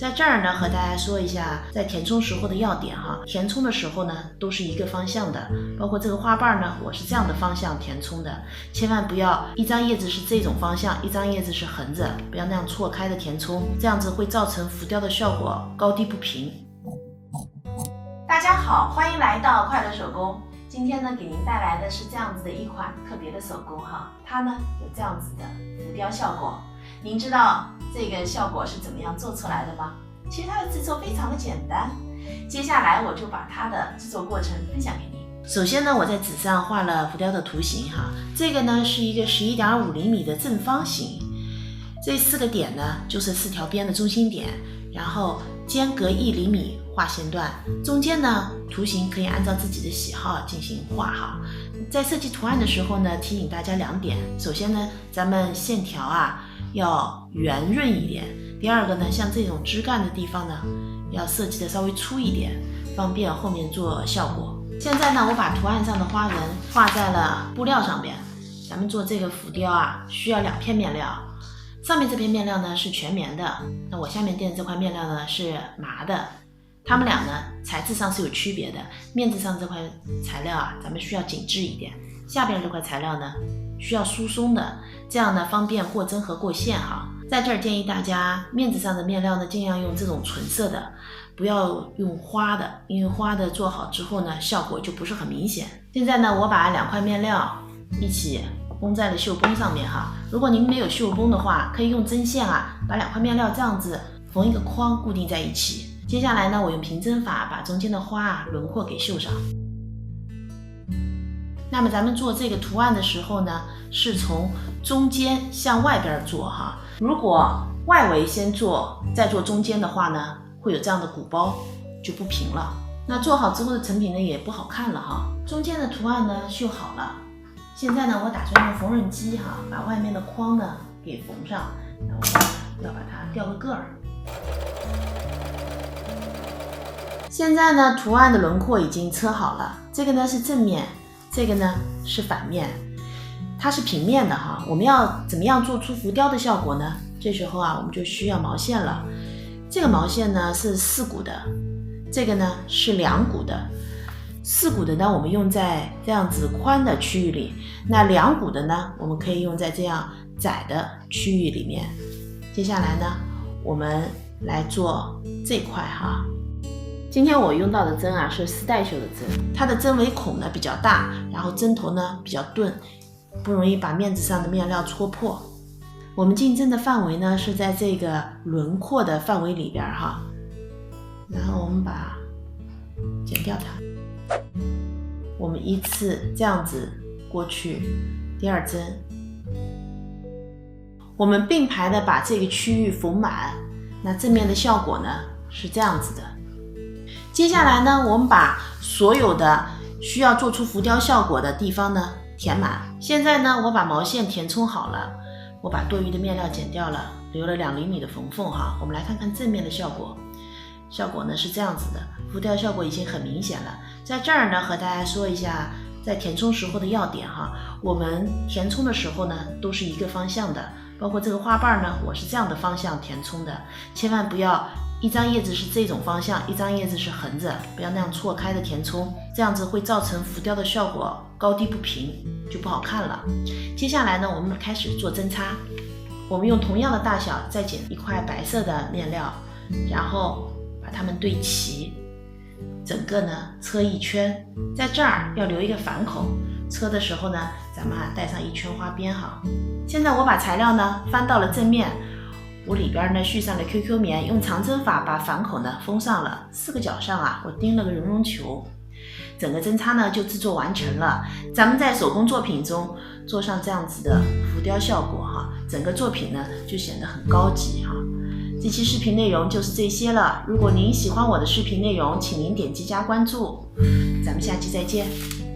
在这儿呢，和大家说一下在填充时候的要点哈。填充的时候呢，都是一个方向的，包括这个花瓣呢，我是这样的方向填充的，千万不要一张叶子是这种方向，一张叶子是横着，不要那样错开的填充，这样子会造成浮雕的效果高低不平。大家好，欢迎来到快乐手工。今天呢，给您带来的是这样子的一款特别的手工哈，它呢有这样子的浮雕效果。您知道这个效果是怎么样做出来的吗？其实它的制作非常的简单，接下来我就把它的制作过程分享给您。首先呢，我在纸上画了浮雕的图形哈，这个呢是一个11.5厘米的正方形，这4个点呢就是4条边的中心点，然后间隔1厘米画线段，中间呢图形可以按照自己的喜好进行画哈。在设计图案的时候呢，提醒大家2点，首先呢，咱们线条要圆润一点，第二个呢，像这种枝干的地方呢，要设计的稍微粗一点，方便后面做效果。现在呢，我把图案上的花纹画在了布料上面。咱们做这个浮雕需要2片面料，上面这片面料呢是全棉的，那我下面垫的这块面料呢是麻的，它们俩呢材质上是有区别的。面子上这块材料咱们需要紧致一点，下边这块材料呢需要疏松的，这样呢方便过针和过线哈。在这儿建议大家面子上的面料呢尽量用这种纯色的，不要用花的，因为花的做好之后呢效果就不是很明显。现在呢我把2块面料一起绷在了绣绷上面哈。如果您没有绣绷的话，可以用针线把2块面料这样子缝一个框固定在一起。接下来呢，我用平针法把中间的花轮廓给绣上。那么咱们做这个图案的时候呢，是从中间向外边做哈。如果外围先做，再做中间的话呢，会有这样的鼓包，就不平了。那做好之后的成品呢，也不好看了哈。中间的图案呢绣好了，现在呢，我打算用缝纫机把外面的框呢给缝上。那我要把它吊个个儿。现在呢，图案的轮廓已经车好了，这个呢是正面，这个呢是反面，它是平面的哈。我们要怎么样做出浮雕的效果呢？这时候我们就需要毛线了。这个毛线呢是4股的，这个呢是2股的。4股的呢，我们用在这样子宽的区域里，那2股的呢，我们可以用在这样窄的区域里面。接下来呢，我们来做这块哈。今天我用到的针是丝带绣的针，它的针尾孔呢比较大，然后针头呢比较钝，不容易把面子上的面料戳破。我们进针的范围呢是在这个轮廓的范围里边哈，然后我们把剪掉它，我们依次这样子过去，第2针，我们并排的把这个区域缝满，那正面的效果呢是这样子的。接下来呢，我们把所有的需要做出浮雕效果的地方呢填满。现在呢，我把毛线填充好了，我把多余的面料剪掉了，留了2厘米的缝缝哈。我们来看看正面的效果，效果呢是这样子的，浮雕效果已经很明显了。在这儿呢，和大家说一下在填充时候的要点哈。我们填充的时候呢，都是一个方向的，包括这个花瓣呢，我是这样的方向填充的，千万不要一张叶子是这种方向，一张叶子是横着，不要那样错开的填充，这样子会造成浮雕的效果高低不平，就不好看了。接下来呢，我们开始做针插。我们用同样的大小再剪一块白色的面料，然后把它们对齐，整个呢车1圈，在这儿要留一个反口，车的时候呢，咱们带上1圈花边哈。现在我把材料呢翻到了正面，我里边呢续上了 QQ 棉，用长针法把反口呢封上了，4个角上我钉了个绒绒球，整个针插呢就制作完成了。咱们在手工作品中做上这样子的浮雕效果哈，整个作品呢就显得很高级哈。这期视频内容就是这些了，如果您喜欢我的视频内容，请您点击加关注，咱们下期再见。